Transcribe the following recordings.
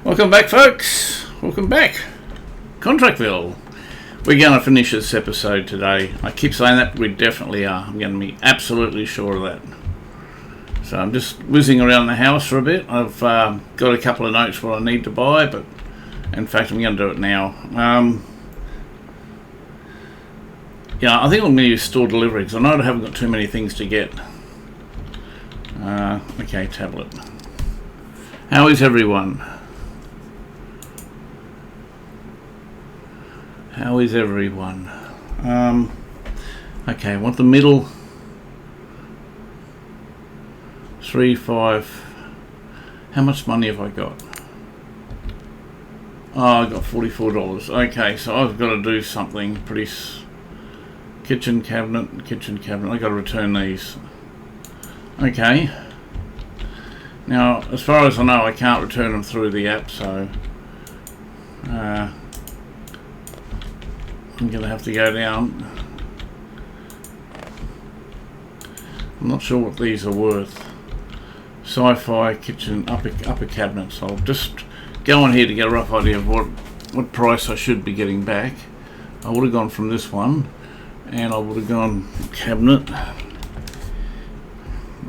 Welcome back, folks. Welcome back. Contractville. We're going to finish this episode today. I keep saying that, but we definitely are. I'm going to be absolutely sure of that. So I'm just whizzing around the house for a bit. I've got a couple of notes what I need to buy, but in fact I'm going to do it now. I think I'm going to use store delivery because I know I haven't got too many things to get. Okay, tablet. How is everyone? How is everyone? Okay, I want the middle. 3, 5. How much money have I got? Oh, I got $44. Okay, so I've got to do something pretty. Kitchen cabinet. I've got to return these. Okay. Now, as far as I know, I can't return them through the app, so I'm going to have to go down. I'm not sure what these are worth. Sci-Fi kitchen upper cabinets. I'll just go on here to get a rough idea of what price I should be getting back. I would have gone from this one, and I would have gone cabinet,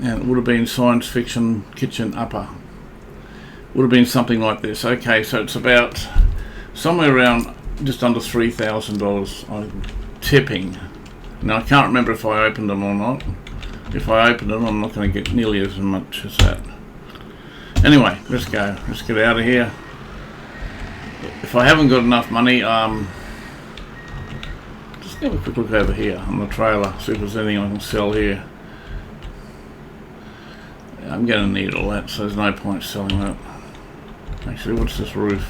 and it would have been science fiction kitchen upper. Would have been something like this. Okay, so it's about somewhere around just under $3,000. I'm tipping. Now I can't remember if I opened them or not. If I open them, I'm not going to get nearly as much as that. Anyway, let's go. Let's get out of here. If I haven't got enough money, just have a quick look over here on the trailer, see if there's anything I can sell here. I'm going to need all that, so there's no point selling that. Actually, what's this roof?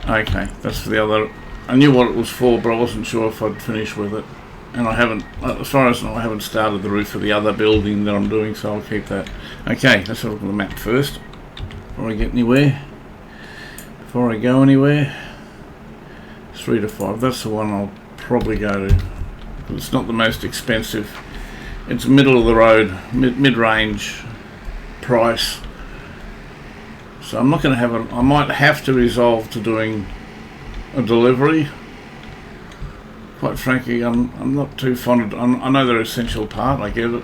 Okay, that's for the other. I knew what it was for, but I wasn't sure if I'd finish with it. And I haven't, as far as I know, I haven't started the roof for the other building that I'm doing, so I'll keep that. Okay, let's have a look at the map first, before I get anywhere. Before I go anywhere. 3 to 5, that's the one I'll probably go to. It's not the most expensive. It's middle of the road, mid-range price. So I'm not going to have a, I might have to resolve to doing a delivery. Quite frankly, I'm not too fond of, I know they're an essential part, I get it,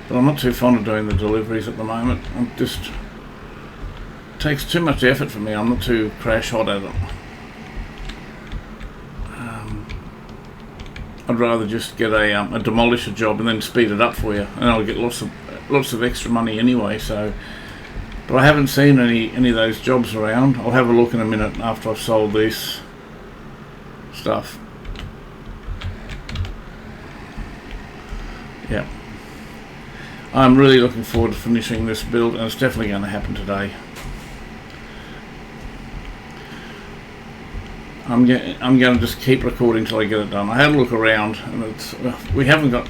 but I'm not too fond of doing the deliveries at the moment. It takes too much effort for me. I'm not too crash hot at it. I'd rather just get a demolisher job and then speed it up for you, and I'll get lots of extra money anyway. So, but I haven't seen any of those jobs around. I'll have a look in a minute after I've sold this stuff. Yeah, I'm really looking forward to finishing this build, and it's definitely going to happen today. I'm going to just keep recording till I get it done. I had a look around, and we've only got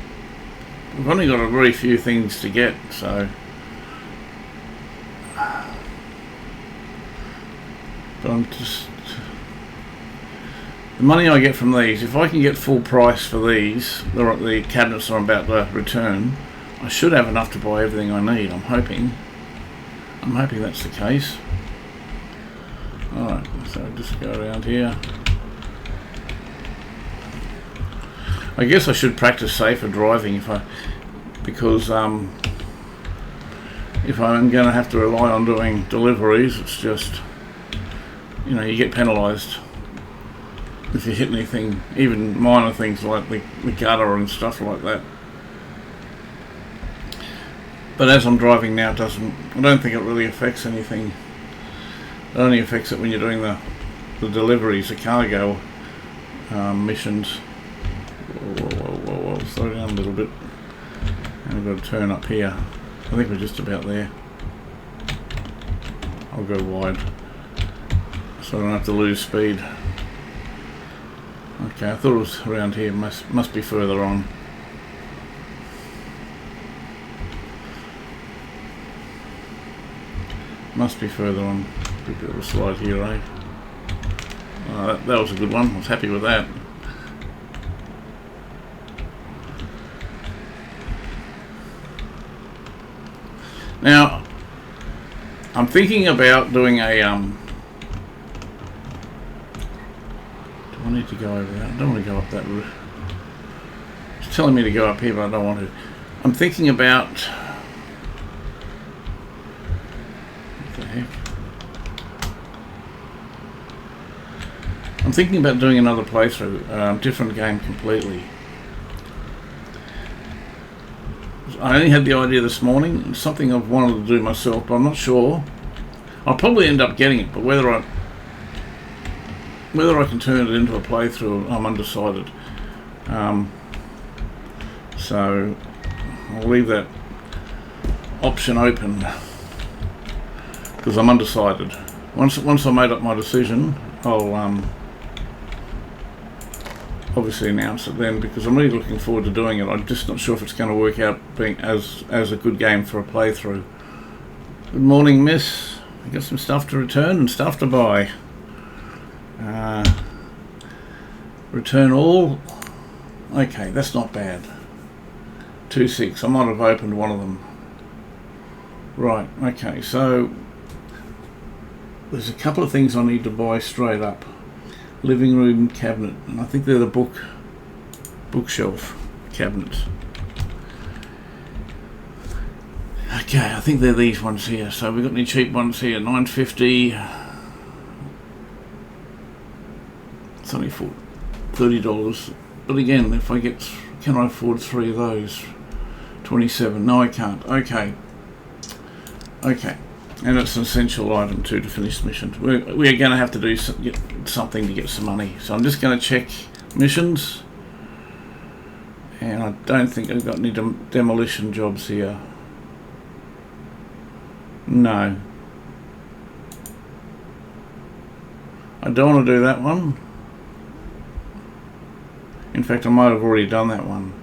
a very few things to get, so. But I'm just, the money I get from these, if I can get full price for these, the cabinets I'm about to return, I should have enough to buy everything I need. I'm hoping that's the case. Alright, so just go around here. I guess I should practice safer driving because if I'm going to have to rely on doing deliveries, it's just, you get penalised if you hit anything, even minor things like the gutter and stuff like that. But as I'm driving now, I don't think it really affects anything. It only affects it when you're doing the deliveries, the cargo missions. Whoa, slow down a little bit. And I've got to turn up here. I think we're just about there. I'll go wide, so I don't have to lose speed. Okay, I thought it was around here. Must be further on. Must be further on. A bit of a slide here, eh? That was a good one. I was happy with that. Now, I'm thinking about doing a do I need to go over that? I don't want to go up that route. It's telling me to go up here, but I don't want to. I'm thinking about, what the heck? I'm thinking about doing another playthrough, different game completely. I only had the idea this morning. It's something I've wanted to do myself, but I'm not sure. I'll probably end up getting it, but whether I can turn it into a playthrough, I'm undecided. So I'll leave that option open because I'm undecided. Once I made up my decision, I'll obviously announce it then, because I'm really looking forward to doing it. I'm just not sure if it's going to work out being as a good game for a playthrough. Good morning, miss. I got some stuff to return and stuff to buy. Return all. Okay, that's not bad. 2.6. I might have opened one of them. Right, okay, so there's a couple of things I need to buy straight up. Living room cabinet, and I think they're the bookshelf cabinets. Okay, I think they're these ones here. So we've got any cheap ones here. $9.50. It's only for $30. But again, if I get, can I afford 3 of those? 27. No, I can't. Okay. And it's an essential item too to finish missions. We're going to have to do something to get some money. So I'm just going to check missions. And I don't think I've got any demolition jobs here. No. I don't want to do that one. In fact, I might have already done that one.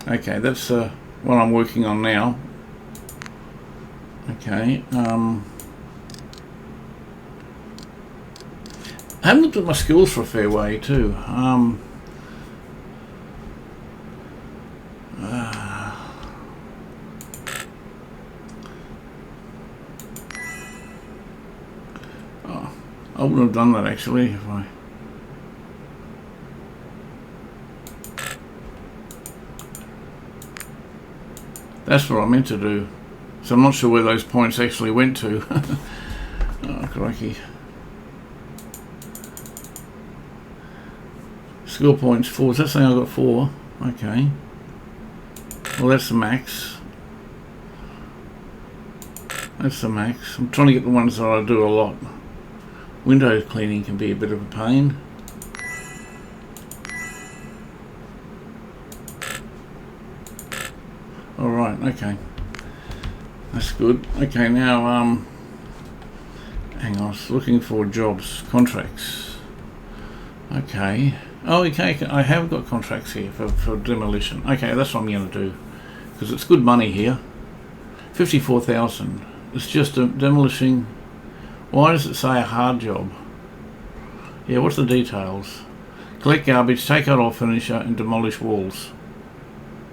Okay, that's what I'm working on now. Okay. I haven't looked at my skills for a fair way too. I wouldn't have done that actually if I. That's what I meant to do. So I'm not sure where those points actually went to. Oh, crikey. Skill points 4. Is that saying I got 4? Okay. Well, that's the max. That's the max. I'm trying to get the ones that I do a lot. Window cleaning can be a bit of a pain. Alright, okay. That's good. Okay, now, hang on, I was looking for jobs, contracts. Okay. Oh, okay, I have got contracts here for demolition. Okay, that's what I'm going to do. Because it's good money here. 54,000. It's just demolishing. Why does it say a hard job? Yeah, what's the details? Collect garbage, take out all furniture, and demolish walls.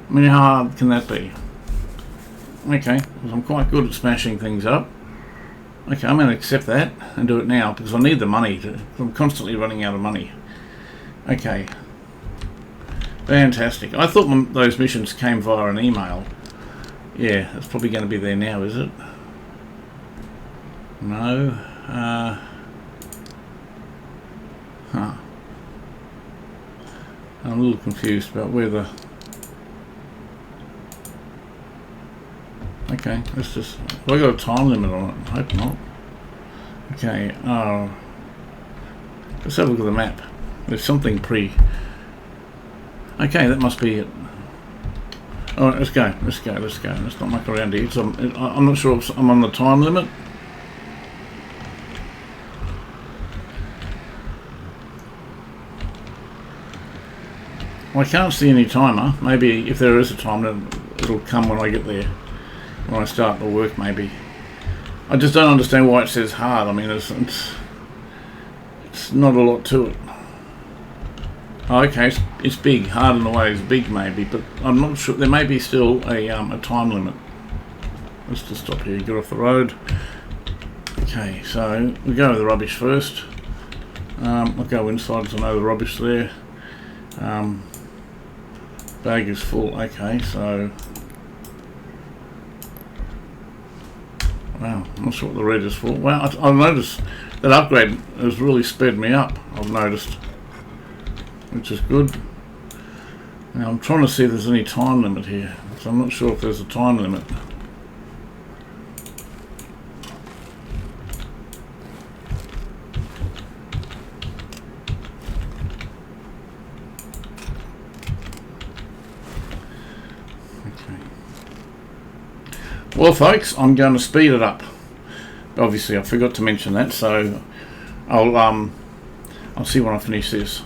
I mean, how hard can that be? Okay, well, I'm quite good at smashing things up. Okay, I'm going to accept that and do it now because I need the money. I'm constantly running out of money. Okay. Fantastic. I thought those missions came via an email. Yeah, it's probably going to be there now, is it? No. Huh. I'm a little confused about where the... Okay, let's just... Have I got a time limit on it? I hope not. Okay, let's have a look at the map. There's something Okay, that must be it. Alright, let's go. Let's not muck around here. So I'm not sure if I'm on the time limit. I can't see any timer. Maybe if there is a timer, it'll come when I get there. When I start the work, maybe. I just don't understand why it says hard. I mean, it's not a lot to it. Oh, okay, it's big. Hard in the way is big, maybe, but I'm not sure. There may be still a time limit. Let's just stop here. Get off the road. Okay, so we go to the rubbish first. I'll go inside because I know the rubbish there. Bag is full. Okay, so wow, I'm not sure what the red is for. Well, I've noticed that upgrade has really sped me up. I've noticed, which is good. Now I'm trying to see if there's any time limit here, so I'm not sure if there's a time limit. Well, folks, I'm going to speed it up. Obviously, I forgot to mention that, so I'll see when I finish this.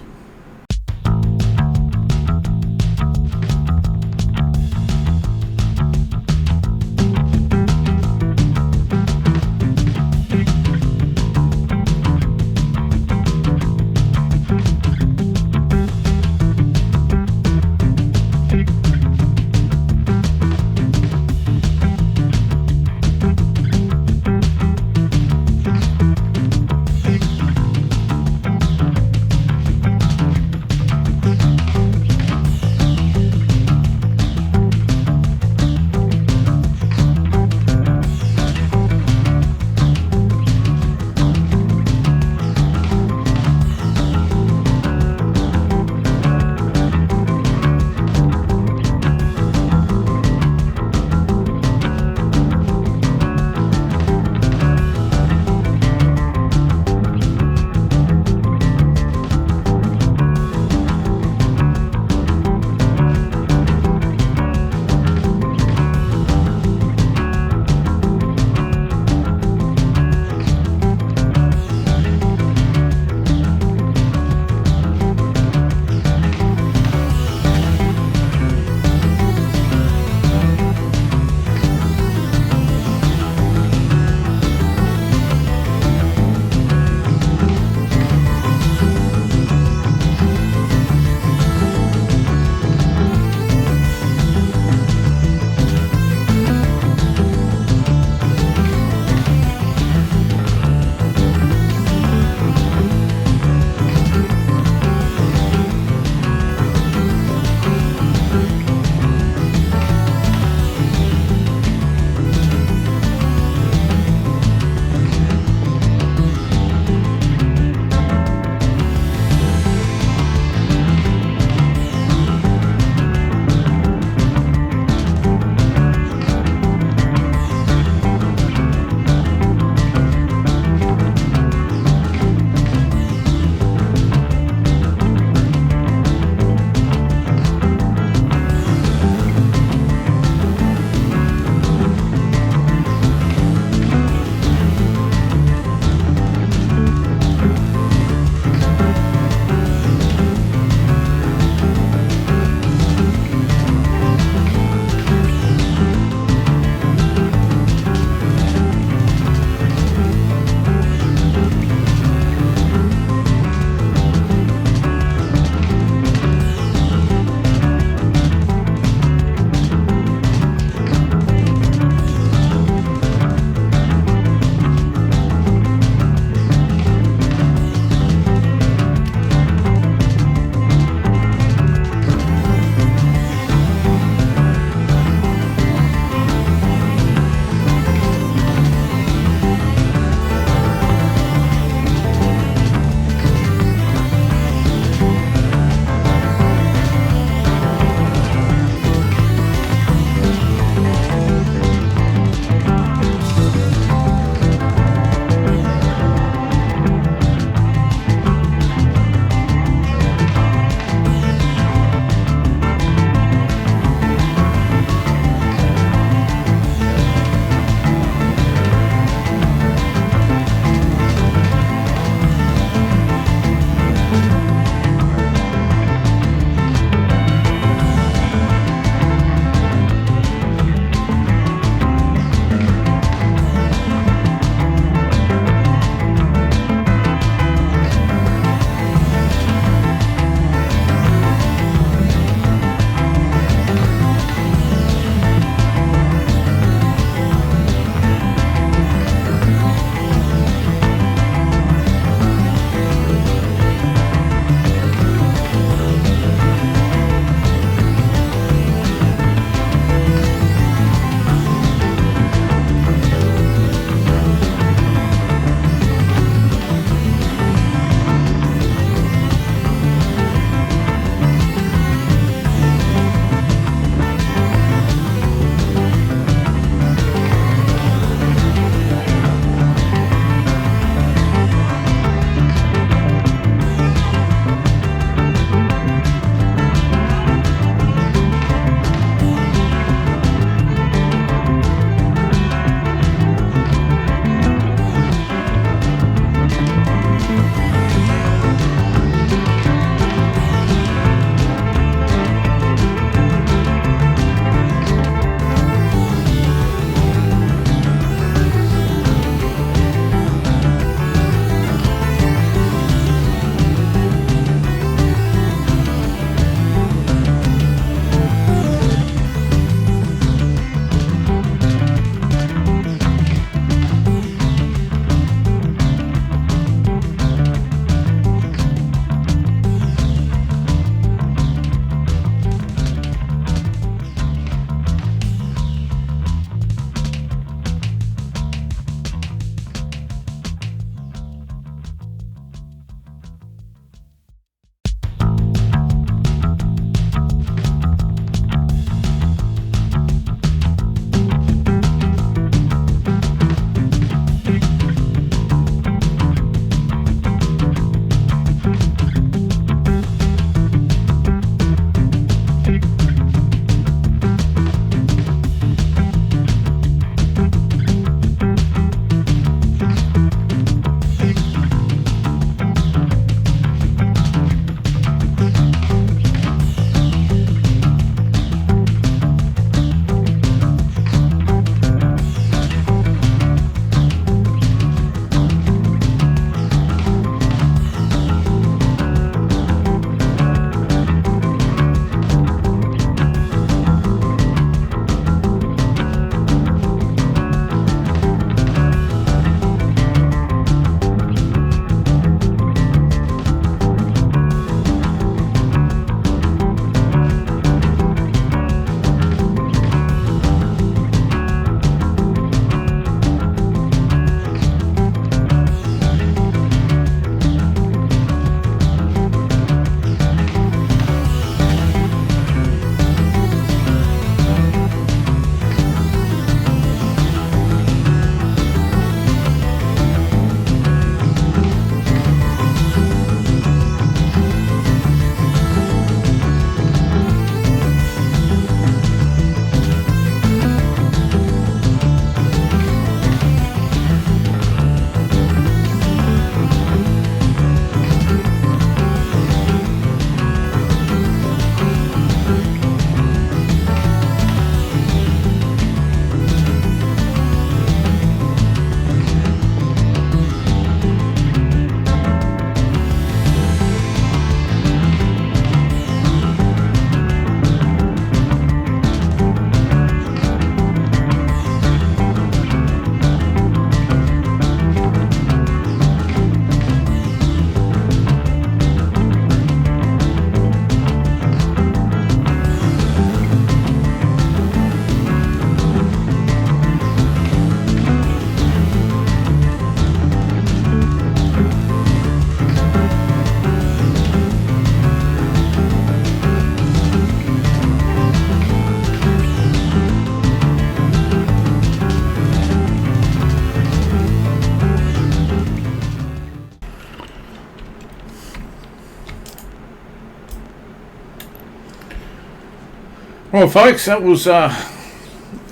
Well, folks, that was yeah,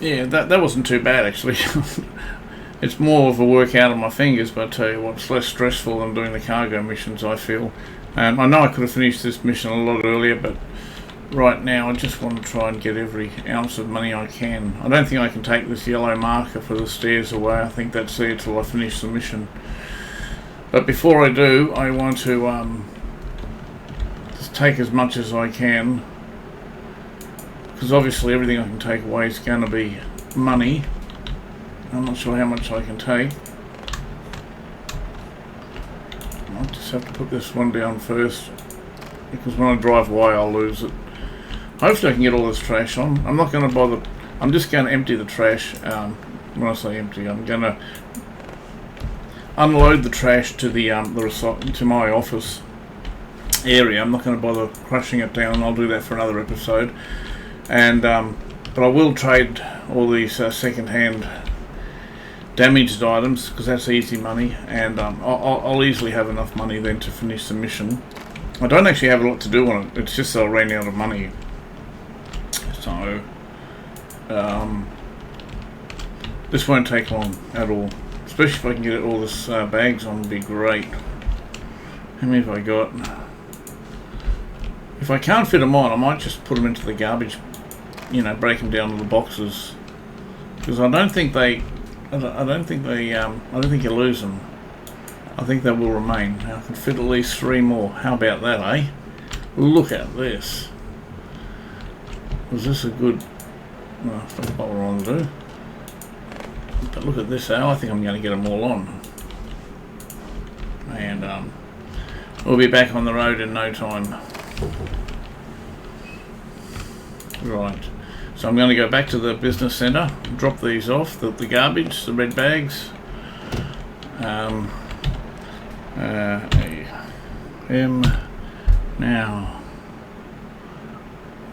that wasn't too bad actually. It's more of a work out of my fingers, but I tell you what, it's less stressful than doing the cargo missions, I feel. I know I could have finished this mission a lot earlier, but right now I just want to try and get every ounce of money I can. I don't think I can take this yellow marker for the stairs away. I think that's there till I finish the mission. But before I do, I want to just take as much as I can, because obviously everything I can take away is going to be money. I'm not sure how much I can take. I'll just have to put this one down first, because when I drive away I'll lose it. Hopefully I can get all this trash on. I'm not going to bother. I'm just going to empty the trash. When I say empty, I'm going to unload the trash to to my office area. I'm not going to bother crushing it down. I'll do that for another episode. And but I will trade all these second-hand damaged items, because that's easy money, and I'll easily have enough money then to finish the mission. I don't actually have a lot to do on it. It's just that I ran out of money. So this won't take long at all. Especially if I can get all this bags on, would be great. How many have I got? If I can't fit them on, I might just put them into the garbage. You know, break them down to the boxes, because I don't think you lose them. I think they will remain. I can fit at least 3 more. How about that, eh? Look at this. Was this a good... Well, I forgot what we're on to do. But look at this, I think I'm going to get them all on. And we'll be back on the road in no time. Right. So I'm going to go back to the business centre, drop these off, the garbage, the red bags. Now,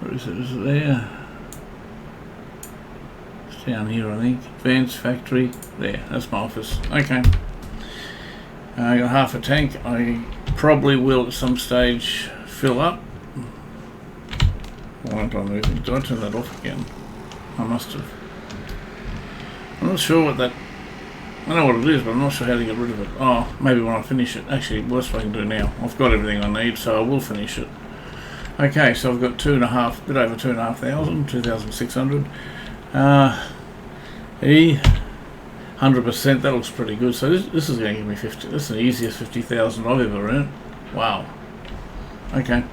where is it? Is it there? It's down here, I think. Advanced factory. There, that's my office. Okay. I got half a tank. I probably will at some stage fill up. Why aren't I moving? Did I turn that off again? I must have. I'm not sure what that... I know what it is, but I'm not sure how to get rid of it. Oh, maybe when I finish it. Actually, worst I can do now. I've got everything I need, so I will finish it. Okay, so I've got bit over 2,500, 2,600. 100%, that looks pretty good. So this is going to give me 50. This is the easiest 50,000 I've ever earned. Wow. Okay.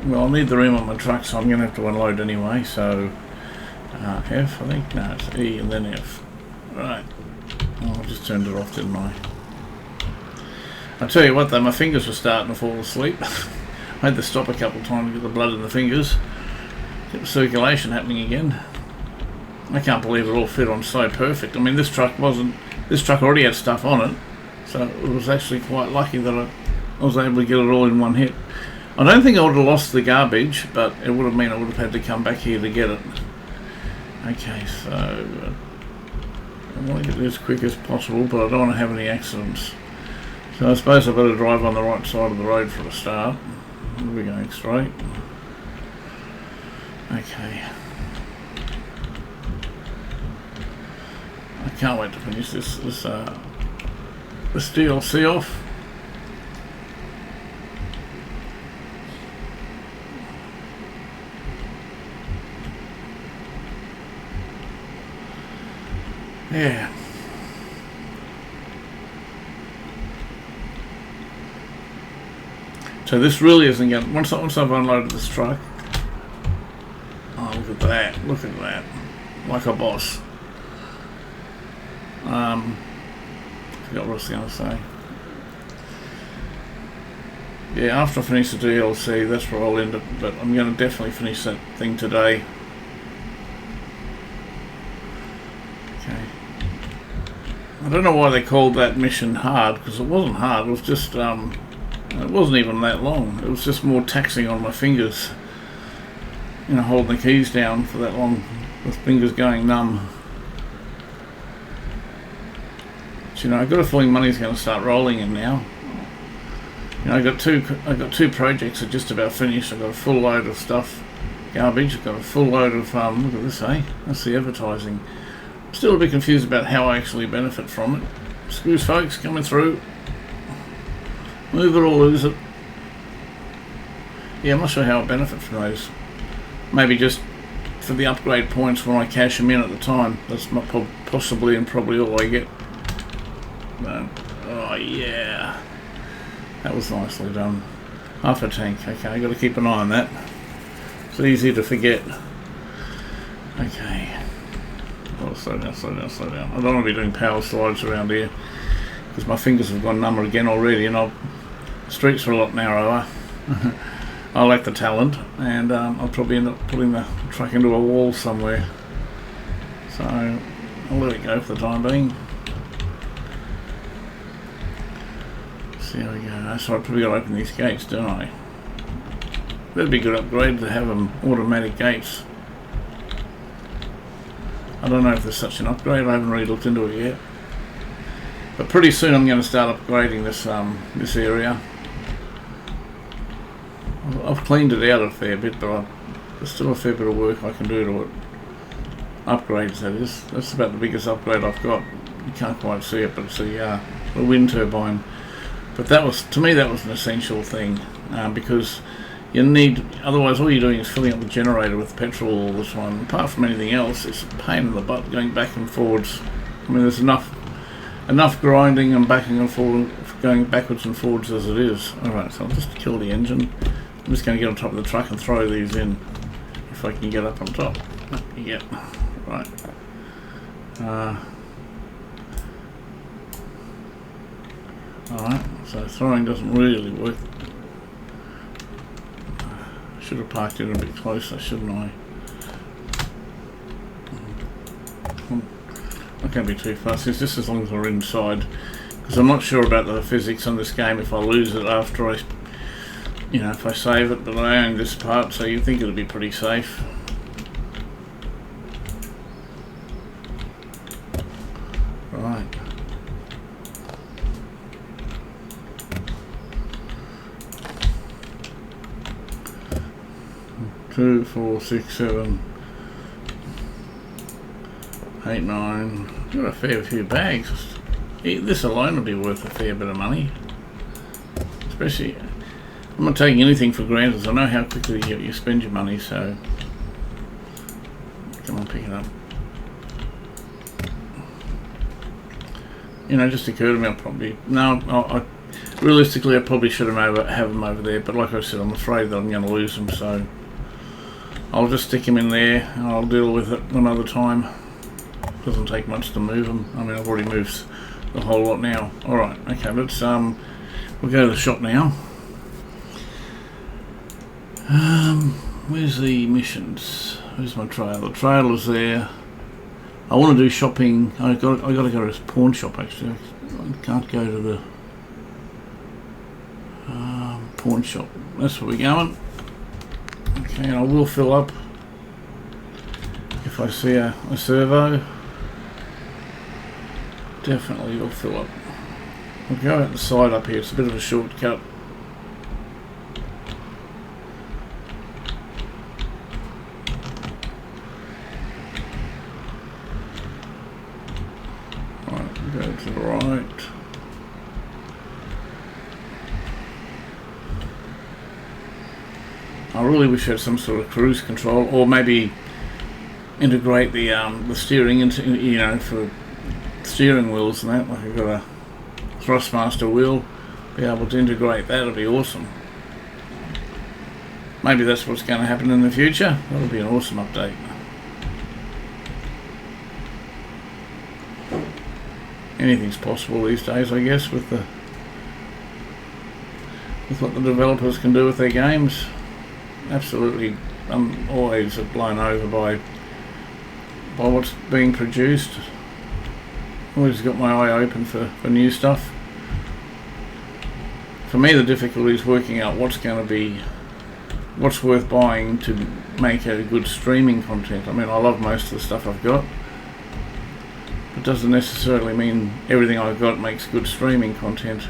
Well, I'll need the room on my truck, so I'm going to have to unload anyway. So F, I think. No, it's E and then F. Right. Oh, I just turned it off, didn't I? I tell you what, though, my fingers were starting to fall asleep. I had to stop a couple of times to get the blood in the fingers, get the circulation happening again. I can't believe it all fit on so perfect. I mean, this truck already had stuff on it, so it was actually quite lucky that I was able to get it all in one hit. I don't think I would have lost the garbage, but it would have meant I would have had to come back here to get it. Okay, so I want to get this as quick as possible, but I don't want to have any accidents. So I suppose I better drive on the right side of the road for a start. We're going straight. Okay. I can't wait to finish this DLC off. Yeah. So this really isn't going to... Once I've unloaded this truck... Oh, look at that. Look at that. Like a boss. Forgot what I was going to say. Yeah, after I finish the DLC, that's where I'll end it. But I'm going to definitely finish that thing today. Okay. I don't know why they called that mission hard, because it wasn't hard. It was just... it wasn't even that long. It was just more taxing on my fingers. You know, holding the keys down for that long, with fingers going numb. But, you know, I've got a feeling money's going to start rolling in now. You know, I've got two projects that are just about finished. I've got a full load of stuff garbage. I've got a full load of, look at this, that's the advertising. Still a bit confused about how I actually benefit from it. Screws folks, coming through. Move it or lose it. Yeah, I'm not sure how I benefit from those. Maybe just for the upgrade points when I cash them in at the time. That's not possibly and probably all I get. No. Oh yeah, that was nicely done. Half a tank. Okay, I got to keep an eye on that. It's easy to forget. Okay. Oh, slow down, slow down, slow down. I don't want to be doing power slides around here because my fingers have gone number again already, and streets are a lot narrower. I lack the talent, and I'll probably end up putting the truck into a wall somewhere. So I'll let it go for the time being. See how we go. So I've probably got to open these gates, don't I? That'd be a good upgrade to have them automatic gates. I don't know if there's such an upgrade. I haven't really looked into it yet. But pretty soon I'm going to start upgrading this area. I've cleaned it out a fair bit, but there's still a fair bit of work I can do to it. Upgrades, that is. That's about the biggest upgrade I've got. You can't quite see it, but it's the wind turbine. But to me that was an essential thing, because you need, otherwise all you're doing is filling up the generator with petrol all the time. Apart from anything else, it's a pain in the butt going back and forwards. I mean, there's enough grinding and backing and forward, going backwards and forwards as it is. Alright, so I'll just kill the engine. I'm just going to get on top of the truck and throw these in, if I can get up on top. Yeah, right. Alright, so throwing doesn't really work. Should have parked it a bit closer, shouldn't I? I can't be too fast. It's just as long as we're inside, because I'm not sure about the physics on this game. If I lose it after if I save it, but I own this part, so you'd think it'd be pretty safe. Right. Two, 4, 6, 7, 8, 9. Got a fair few bags. This alone would be worth a fair bit of money. Especially, I'm not taking anything for granted, so I know how quickly you spend your money, so come on, pick it up. Just occurred to me, realistically I probably should have them over there, but like I said, I'm afraid that I'm going to lose them, so I'll just stick them in there and I'll deal with it another time. Doesn't take much to move them. I mean, I've already moved the whole lot now. Alright, okay, let's we'll go to the shop now. Where's the missions? Where's my trailer? The trailer's there. I want to do shopping. I got to go to this pawn shop actually. I can't go to the pawn shop. That's where we're going. Okay, and I will fill up if I see a servo. Definitely will fill up. I'll go out the side up here. It's a bit of a shortcut. Right, go to the right. I really wish I had some sort of cruise control, or maybe integrate the steering into, for steering wheels and that. Like I've got a Thrustmaster wheel, be able to integrate that. Would be awesome. Maybe that's what's going to happen in the future. That'll be an awesome update. Anything's possible these days, I guess, with what the developers can do with their games. Absolutely, I'm always blown over by what's being produced. Always got my eye open for new stuff. For me, the difficulty is working out what's worth buying to make a good streaming content. I mean, I love most of the stuff I've got. It doesn't necessarily mean everything I've got makes good streaming content.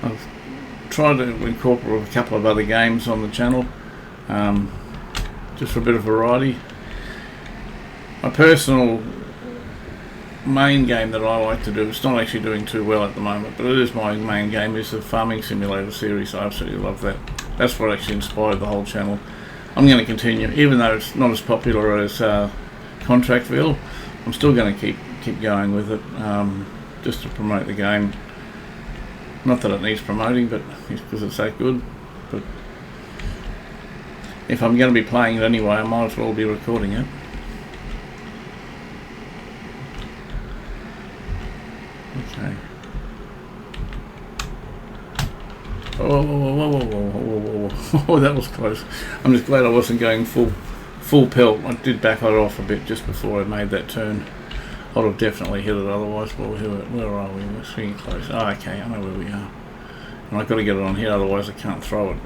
I've tried to incorporate a couple of other games on the channel, just for a bit of variety. My personal main game that I like to do, it's not actually doing too well at the moment, but it is my main game, is the Farming Simulator series. I absolutely love that. That's what actually inspired the whole channel. I'm going to continue, even though it's not as popular as Contractville. I'm still going to keep going with it, just to promote the game. Not that it needs promoting, but because it's that good. But if I'm going to be playing it anyway, I might as well be recording it. Okay. Oh, that was close. I'm just glad I wasn't going full pelt. I did back it off a bit just before I made that turn. I'd have definitely hit it otherwise. Well, where are we? We're swinging close. Oh, okay, I know where we are. And I've got to get it on here, otherwise I can't throw it.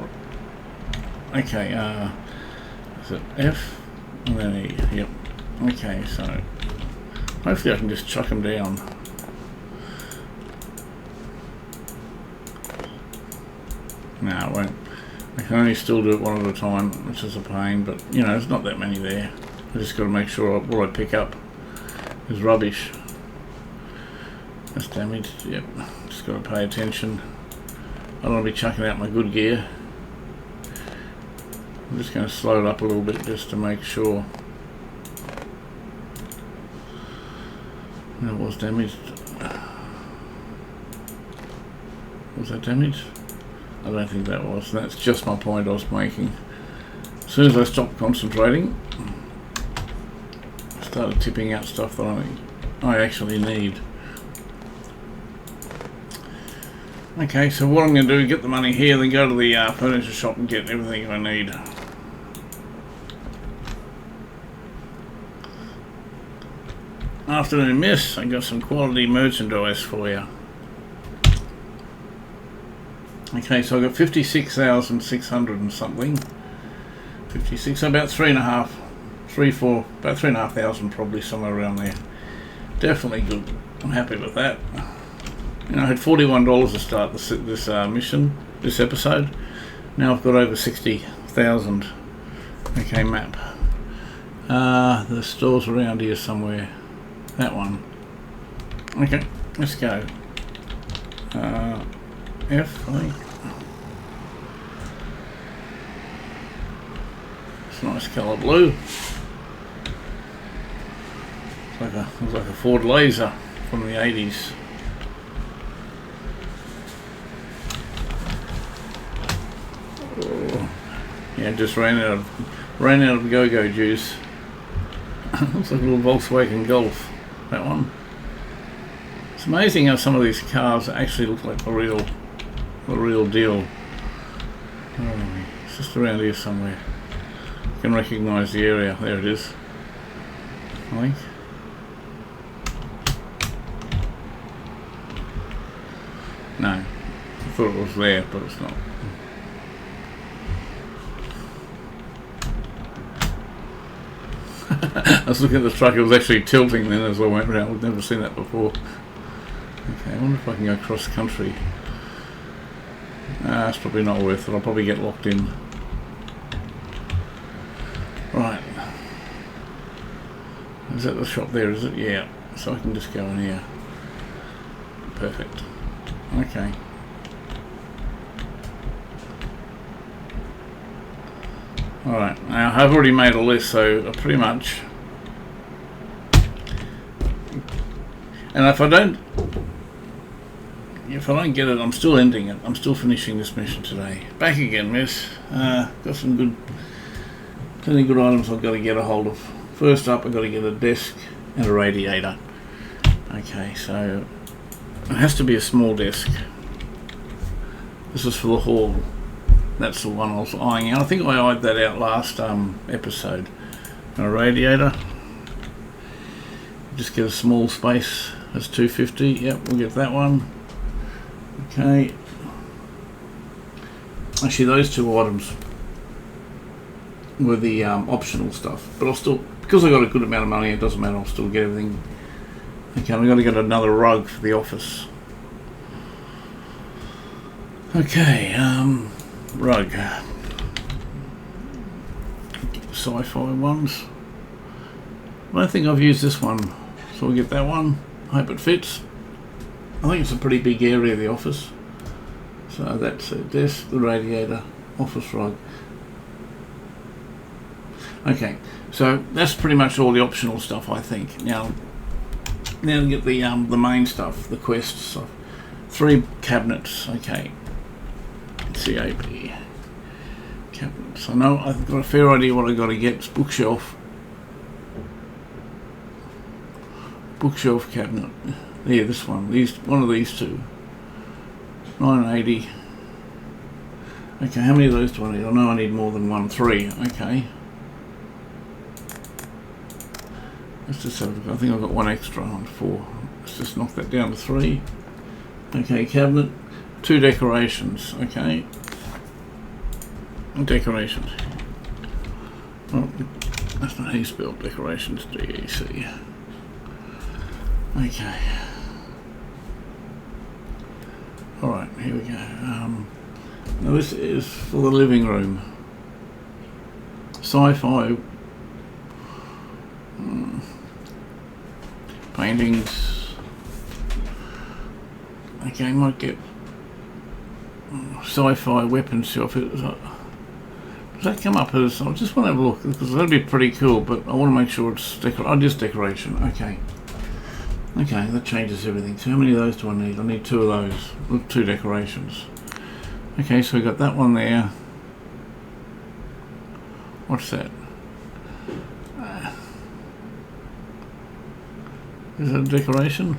Okay, is it F? And then E, yep. Okay, so hopefully I can just chuck them down. No, it won't. I can only still do it one at a time, which is a pain, but you know, there's not that many there. I just got to make sure what I pick up is rubbish. That's damaged, yep. Just got to pay attention. I don't want to be chucking out my good gear. I'm just going to slow it up a little bit just to make sure. No, it was damaged. Was that damaged? I don't think that was. That's just my point I was making. As soon as I stopped concentrating, I started tipping out stuff that I actually need. Okay, so what I'm going to do is get the money here, then go to the furniture shop and get everything I need. Afternoon, miss. I got some quality merchandise for you. Okay, so I've got 56,600 and something. 56, so about 3,500 probably, somewhere around there. Definitely good. I'm happy with that. You know, I had $41 to start this mission, this episode. Now I've got over 60,000. Okay, map. The store's around here somewhere. That one. Okay, let's go. F, I think. It's a nice colour blue. It's like a Ford Laser from the 80s. Oh. Yeah, just ran out of go-go juice. Looks like a little Volkswagen Golf. That one. It's amazing how some of these cars actually look like the real deal. Oh, it's just around here somewhere. You can recognise the area. There it is, I think. No, I thought it was there, but it's not. I was looking at the truck, it was actually tilting then as I went around. I've never seen that before. Okay, I wonder if I can go cross country. It's probably not worth it. I'll probably get locked in. Right. Is that the shop there, is it? Yeah. So I can just go in here. Perfect. Okay. Alright, now I've already made a list, so pretty much. And if I don't get it, I'm still ending it. I'm still finishing this mission today. Back again, miss. Got some plenty good items I've got to get a hold of. First up, I've got to get a desk and a radiator. Okay, so it has to be a small desk. This is for the hall. That's the one I was eyeing out. I think I eyed that out last episode. And a radiator. Just get a small space. That's 250. Yep, we'll get that one. Okay. Actually, those two items were the optional stuff. But I'll still, because I got a good amount of money, it doesn't matter. I'll still get everything. Okay, we've got to get another rug for the office. Okay, rug. Sci-Fi ones. I don't think I've used this one, so we'll get that one. Hope it fits. I think it's a pretty big area, the office. So that's a desk, the radiator, office rug. Okay, so that's pretty much all the optional stuff, I think. Now to get the main stuff, the quest stuff. 3 cabinets, okay. CAP cabinets. I know I've got a fair idea what I've got to get. It's bookshelf cabinet. Yeah, this one. One of these two. 980. Okay, how many of those do I need? I know I need more than 1. 3. Okay. Let's just have. I think I've got 1 extra on 4. Let's just knock that down to 3. Okay, cabinet. 2 decorations. Okay. Decorations. Oh, that's not how you spell decorations. DEC. Okay. Alright, here we go. Now this is for the living room. Sci-Fi. Paintings. Okay, I might get Sci-Fi weapon shelf. Does that come up as? I just want to have a look because that'd be pretty cool, but I want to make sure it's just decoration. Okay. Okay, that changes everything. So how many of those do I need? I need 2 of those. 2 decorations. Okay, so we got that one there. What's that? Is that a decoration?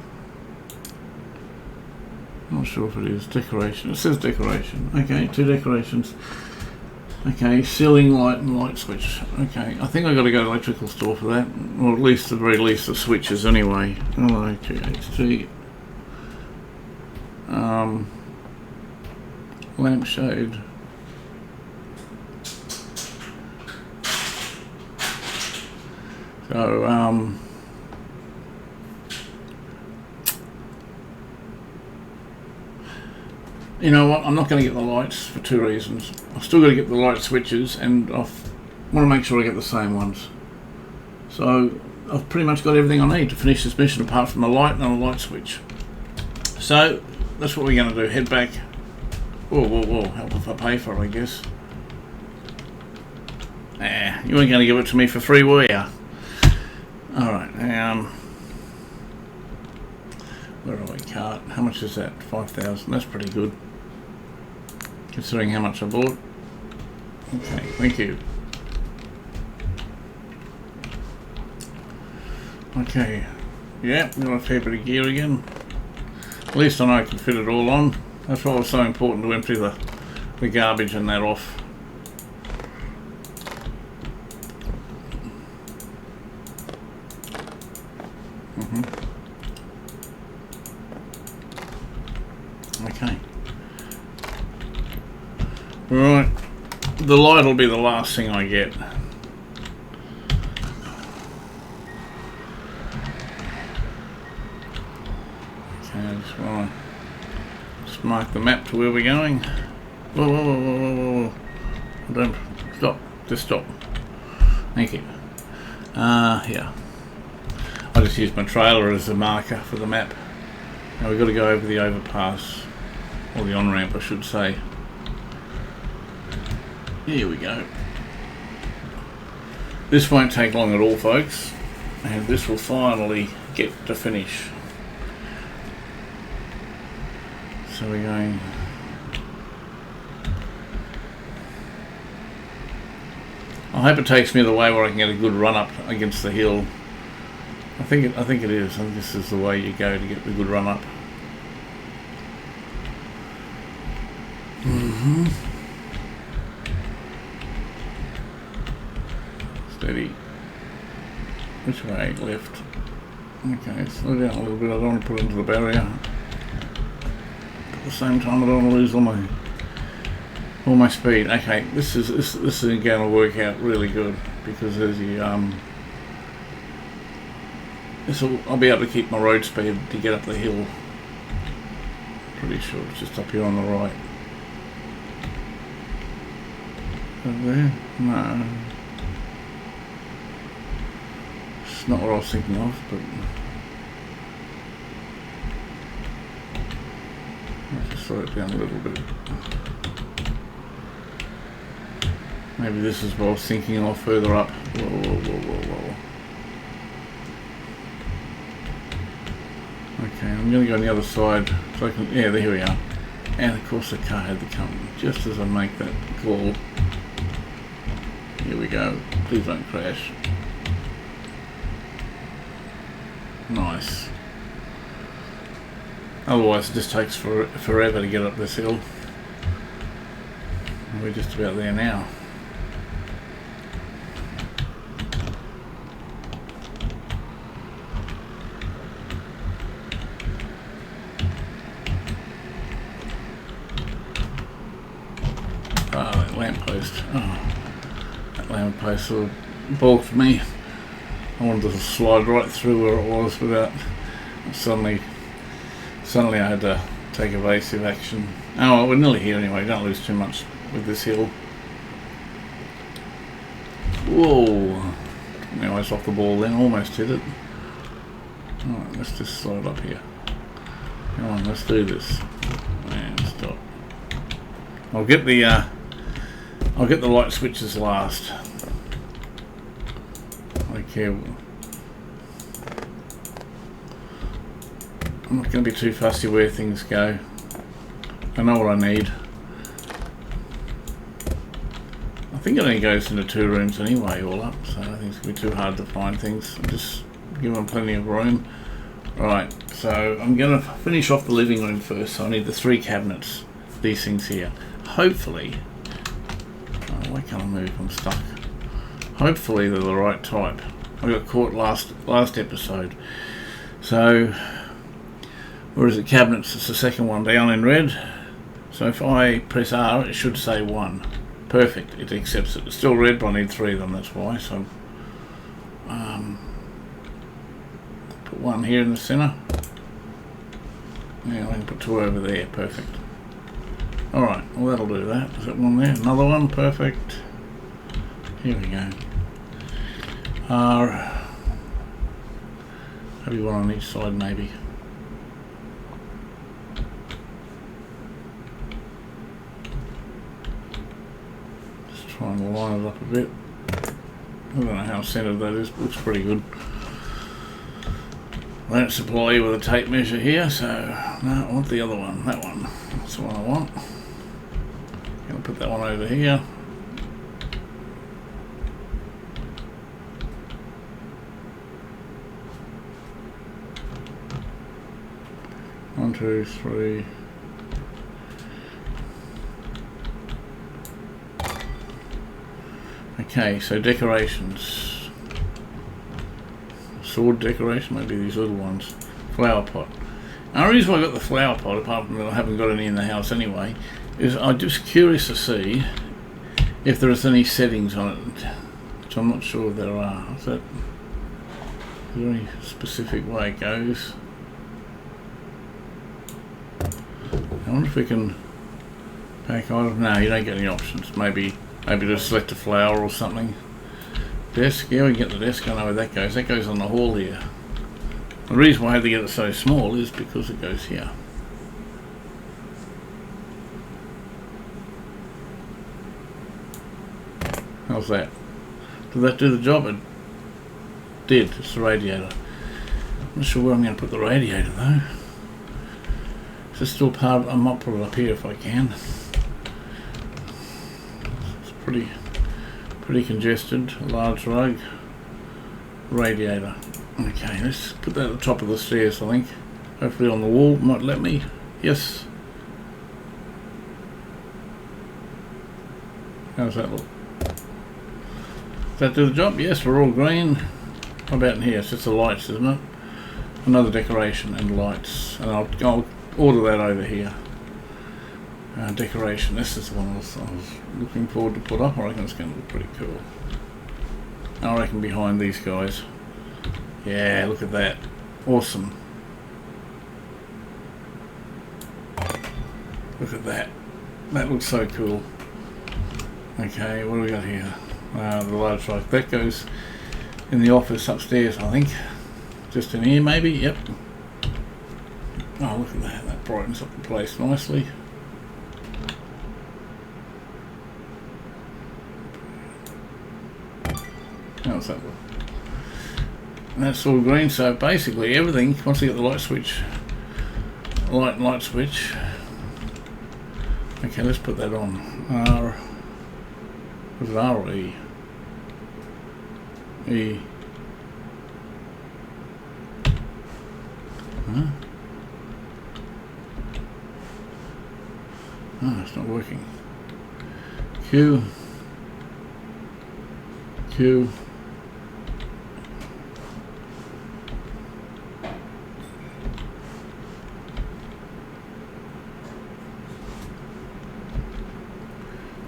Not sure if it is. Decoration. It says decoration. Okay, 2 decorations. Okay, ceiling light and light switch. Okay, I think I've got to go to the electrical store for that. Or at least, at the very least, the switches anyway. LIGHT. Lampshade. So, you know what, I'm not going to get the lights for 2 reasons. I've still got to get the light switches and I want to make sure I get the same ones. So I've pretty much got everything I need to finish this mission apart from the light and a light switch. So that's what we're going to do, head back. Whoa, help if I pay for it, I guess. You weren't going to give it to me for free, were you? Alright, where are we? Cart. How much is that? 5,000. That's pretty good, considering how much I bought. Okay, thank you. Okay, yeah, got a fair bit of gear again. At least I know I can fit it all on. That's why it was so important to empty the garbage and that off. Okay. Right. The light will be the last thing I get. Okay, I just want to mark the map to where we're going. Whoa. Don't stop. Just stop. Thank you. Yeah. I just used my trailer as a marker for the map. Now we've got to go over the overpass, or the on-ramp I should say. Here we go. This won't take long at all, folks, and this will finally get to finish. So we're going... I hope it takes me the way where I can get a good run up against the hill. I think it is. I think this is the way you go to get the good run up. Steady. Which way? Left. Okay, slow down a little bit. I don't want to put it into the barrier. But at the same time, I don't want to lose all my speed. Okay, this is going to work out really good because as you I'll be able to keep my road speed to get up the hill. Pretty sure it's just up here on the right. There? No. It's not what I was thinking of, but I'll just slow it down a little bit. Maybe this is what I was thinking of further up. Whoa, whoa, whoa, whoa, whoa. Okay, I'm going to go on the other side so I can, yeah, there we are. And of course the car had to come just as I make that call. Here we go, please don't crash. Nice. Otherwise it just takes forever to get up this hill. We're just about there now. Lamppost. Oh, that lamppost sort of balked me. I wanted to slide right through where it was without suddenly I had to take evasive action. Oh well, we're nearly here anyway, don't lose too much with this hill. Whoa! Anyway, it's off the ball then, almost hit it. Alright, let's just slide up here. Come on, let's do this. And stop. I'll get the light switches last. Okay. I'm not going to be too fussy where things go. I know what I need. I think it only goes into 2 rooms anyway, all up, so I don't think it's going to be too hard to find things. I'll just give them plenty of room. Right, so I'm going to finish off the living room first, so I need the 3 cabinets. These things here. Hopefully, oh, why can't I move? I'm stuck. Hopefully they're the right type. I got caught last episode. So, where is it? Cabinets, it's the second one down in red. So if I press R, it should say 1. Perfect, it accepts it. It's still red, but I need 3 of them, that's why. So, put 1 here in the centre. Yeah, I can put 2 over there, perfect. Alright, well that'll do that. Is that one there? Another one, perfect. Here we go. Maybe one on each side, maybe. Just try and line it up a bit. I don't know how centered that is, but looks pretty good. I don't supply you with a tape measure here, so no, I want the other one, that one. That's the one I want. Gonna put that one over here. One, two, three. Okay, so decorations. Sword decoration, maybe these little ones. Flower pot. Now, the reason why I got the flower pot, apart from that I haven't got any in the house anyway, is I'm just curious to see if there's any settings on it, which I'm not sure if there are. Is there any specific way it goes? I wonder if we can pack items. No, you don't get any options. Maybe just select a flower or something. Desk, yeah, we can get the desk. I know where that goes. That goes on the wall here. The reason why I had to get it so small is because it goes here. How's that? Did that do the job? It did. It's the radiator. I'm not sure where I'm going to put the radiator though. Is this still part of, I might put it up here if I can. It's pretty congested. A large rug. Radiator. Okay, let's put that at the top of the stairs, I think. Hopefully on the wall, might let me. Yes. How's that look? Does that do the job? Yes, we're all green. How about in here? It's just the lights, isn't it? Another decoration and lights. And I'll order that over here. Decoration. This is the one I was looking forward to put up. I reckon it's going to look pretty cool. I reckon behind these guys. Yeah, look at that. Awesome. Look at that. That looks so cool. Okay, what do we got here? The large drive. That goes in the office upstairs, I think. Just in here, maybe. Yep. Oh, look at that. That brightens up the place nicely. How's that look? And that's all green, so basically everything, once you get the light switch, light switch. Okay, let's put that on. R, was it R or E? E. Huh? Oh, it's not working. Q. Q.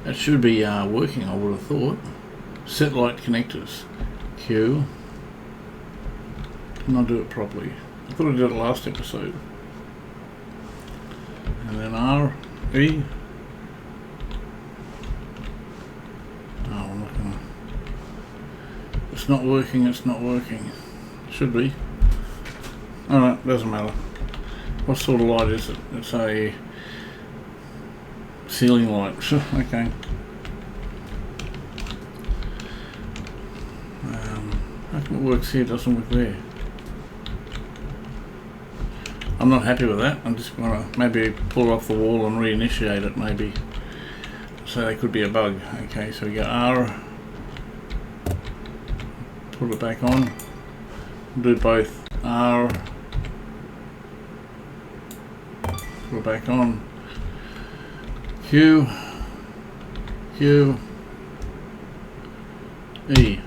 That should be working, I would have thought. Set light connectors. Q. Didn't I do it properly? I thought I did it last episode. And then R. E. Oh, I'm not gonna... It's not working, it's not working. Should be. Alright, doesn't matter. What sort of light is it? It's a ceiling light. Okay. How come it works here, doesn't work there? I'm not happy with that. I'm just going to maybe pull it off the wall and reinitiate it, maybe. So that could be a bug. Okay, so we go R. Put it back on. Do both. R. Put it back on. Q. Q. E.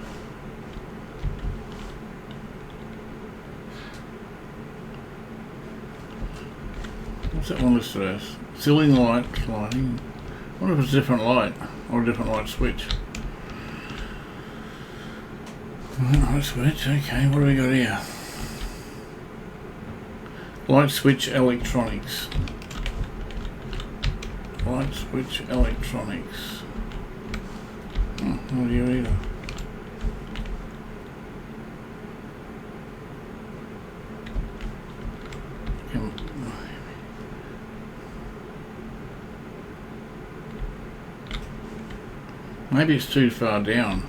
What's that one listed as? Ceiling light lighting. I wonder if it's a different light or a different light switch. Light switch, okay, what do we got here? Light switch electronics. Light switch electronics. Not here either. Maybe it's too far down.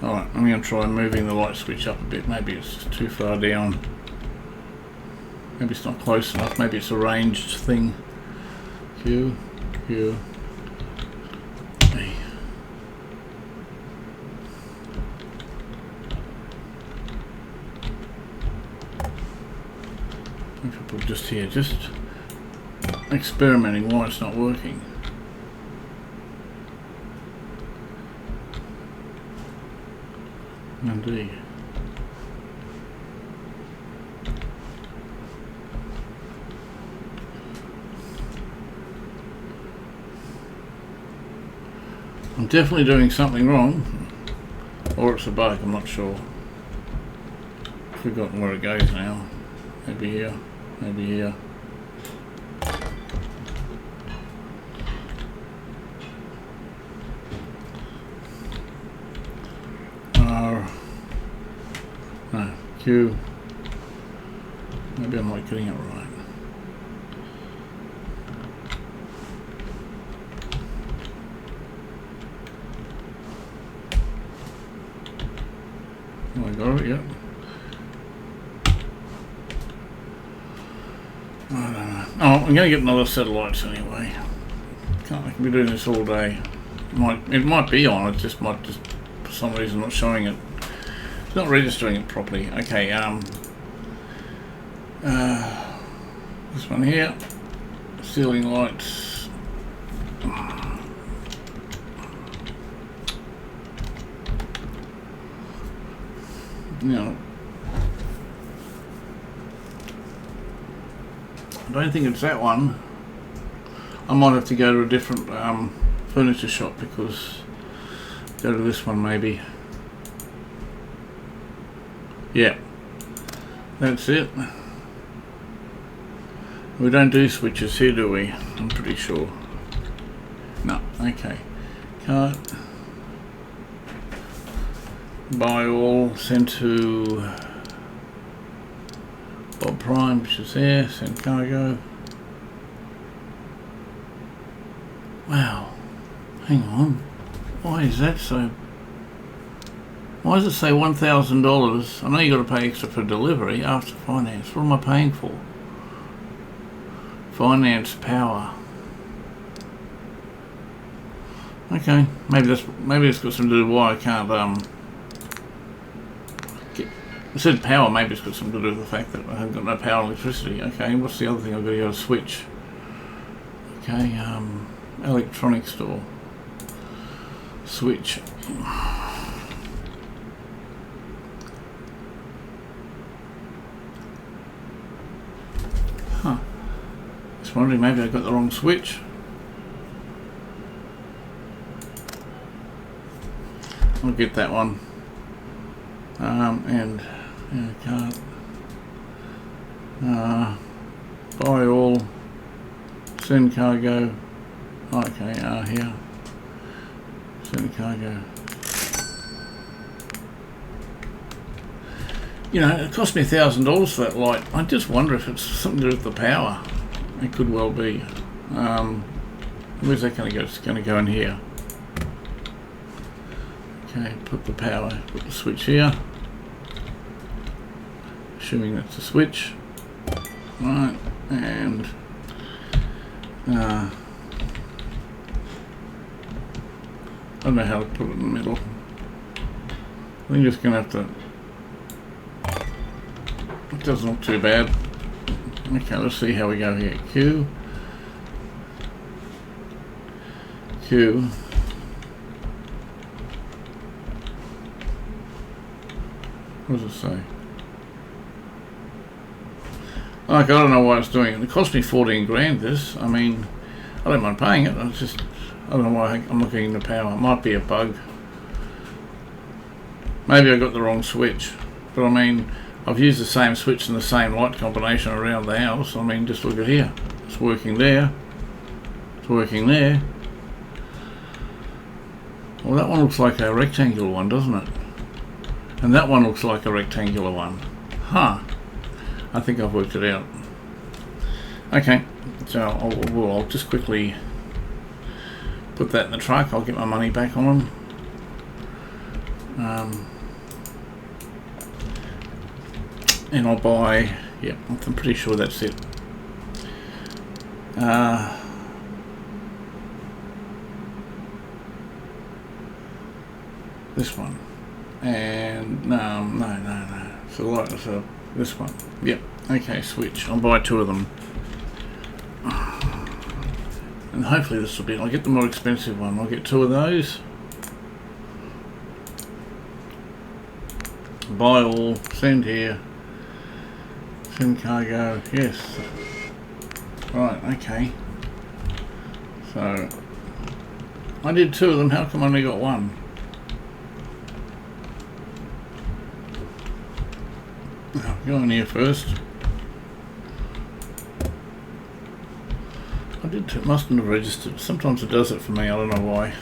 Alright, I'm going to try moving the light switch up a bit. Maybe it's too far down. Maybe it's not close enough. Maybe it's a ranged thing. Q, Q, E. If I put just here, just experimenting why it's not working. Indeed. I'm definitely doing something wrong, or it's a bug, I'm not sure. Forgotten where it goes now. Maybe here, maybe here. No, Q. Maybe I'm not getting it right. Oh, I got it, yep. I don't know. Oh, I'm going to get another set of lights anyway. I can be doing this all day. It might be on, it just might just for some reason not showing it. It's not registering it properly. Okay, this one here, ceiling lights. No, I don't think it's that one. I might have to go to a different furniture shop because go to this one maybe. Yeah, that's it. We don't do switches here, do we? I'm pretty sure. No, okay. Cart. Buy all, send to Bob Prime, which is there, send cargo. Wow. Hang on. Why is that so? Why does it say $1,000? I know you got to pay extra for delivery after finance. What am I paying for? Finance power. Okay, maybe it's got something to do with why I can't get. It said power. Maybe it's got something to do with the fact that I haven't got no power and electricity. Okay, what's the other thing I've got to go to switch? Okay, electronics store. Switch. Huh. Just wondering, maybe I got the wrong switch. I'll get that one. And can't. Buy all. Send cargo. Okay, here. Send cargo. You know, it cost me $1,000 for that light. I just wonder if it's something to do with the power. It could well be. Where's that going to go? It's going to go in here. Okay, put the power, put the switch here. Assuming that's the switch. Right, and I don't know how to put it in the middle. I think it's going to have to. It doesn't look too bad. Okay, let's see how we go here. Q. What does it say? Like, I don't know why it's doing it. It cost me 14 grand this. I mean, I don't mind paying it. I don't know why I'm not getting the power. It might be a bug. Maybe I got the wrong switch. But I mean, I've used the same switch and the same light combination around the house. I mean, just look at here. It's working there. It's working there. Well, that one looks like a rectangular one, doesn't it? And that one looks like a rectangular one. Huh. I think I've worked it out. Okay, so I'll just quickly put that in the truck. I'll get my money back on them. And I'll buy, yeah, I'm pretty sure that's it. This one. And no. So this one. Yep. Okay, switch. I'll buy 2 of them. And hopefully this will be, I'll get the more expensive one. I'll get 2 of those. Buy all, send here. Send cargo, yes. Right, okay. So I did 2 of them, how come I only got 1? Go in here first. Mustn't have registered. Sometimes it does it for me, I don't know why.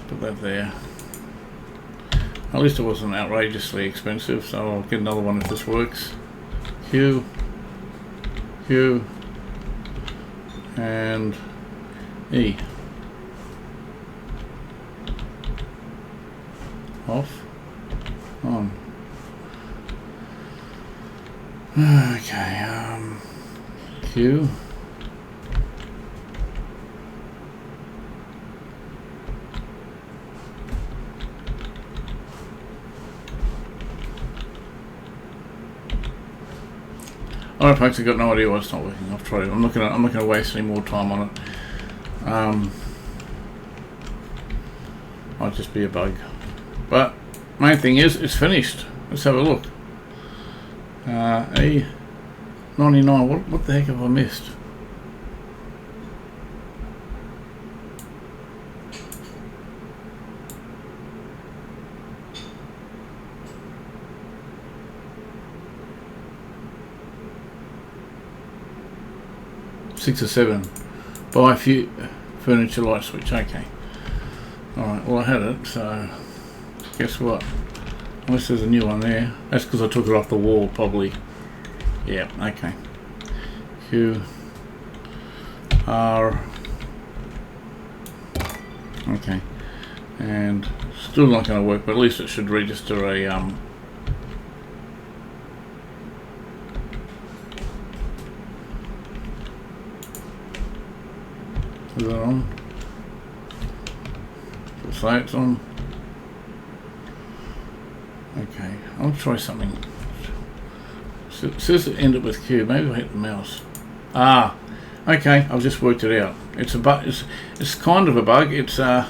Put that there. At least it wasn't outrageously expensive, so I'll get another one if this works. Q, and E. Off, on. Okay, Q. Alright folks, I've got no idea why it's not working. I've tried it. I'm not gonna waste any more time on it. Might just be a bug. But main thing is it's finished. Let's have a look. A99, what the heck have I missed? 6 or 7. Buy a few furniture light switch. Okay. Alright, well I had it, so guess what? Unless there's a new one there. That's because I took it off the wall, probably. Yeah, okay. Q R. Okay. And still not going to work, but at least it should register a is that on? It'll say it's on. Okay, I'll try something. So it says to end it with Q. Maybe I'll hit the mouse. Ah, okay. I've just worked it out. It's a bug. It's kind of a bug. It's yeah.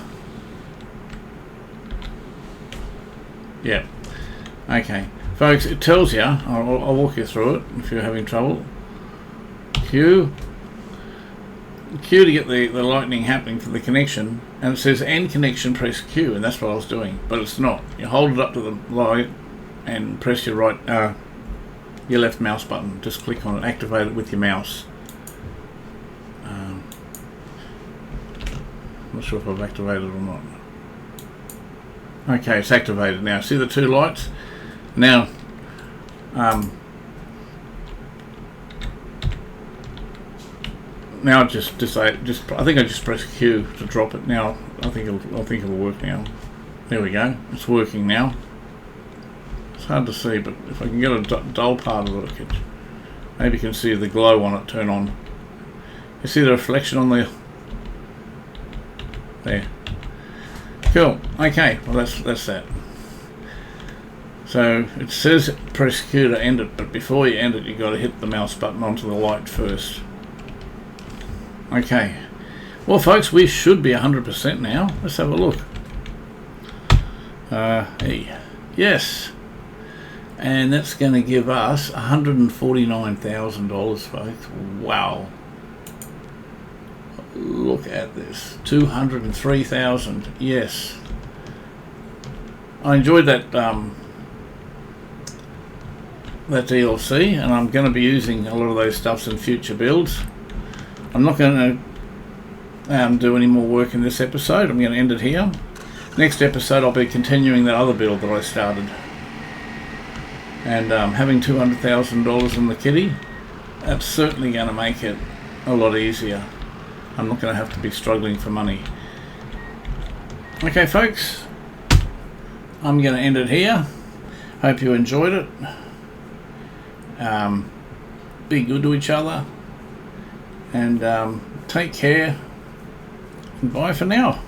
Okay, folks. It tells you. I'll walk you through it if you're having trouble. Q to get the lightning happening for the connection, and it says end connection, press Q, and that's what I was doing, but it's not. You hold it up to the light and press your your left mouse button. Just click on it, activate it with your mouse. I'm not sure if I've activated it or not. Okay, it's activated now. See the two lights? Now now just I think I just press Q to drop it. Now I think it'll work now. There we go. It's working now. It's hard to see, but if I can get a dull part of it, maybe you can see the glow on it turn on. You see the reflection on there. Cool. Okay. Well, that's that. So it says press Q to end it, but before you end it, you've got to hit the mouse button onto the light first. Okay, well folks, we should be 100% now. Let's have a look. Hey, yes, and that's going to give us $149,000, folks. Wow, look at this, 203,000. Yes, I enjoyed that that DLC, and I'm going to be using a lot of those stuffs in future builds. I'm not going to do any more work in this episode. I'm going to end it here. Next episode I'll be continuing that other build that I started. And having $200,000 in the kitty, that's certainly going to make it a lot easier. I'm not going to have to be struggling for money. Okay folks, I'm going to end it here. Hope you enjoyed it. Be good to each other. And take care, and bye for now.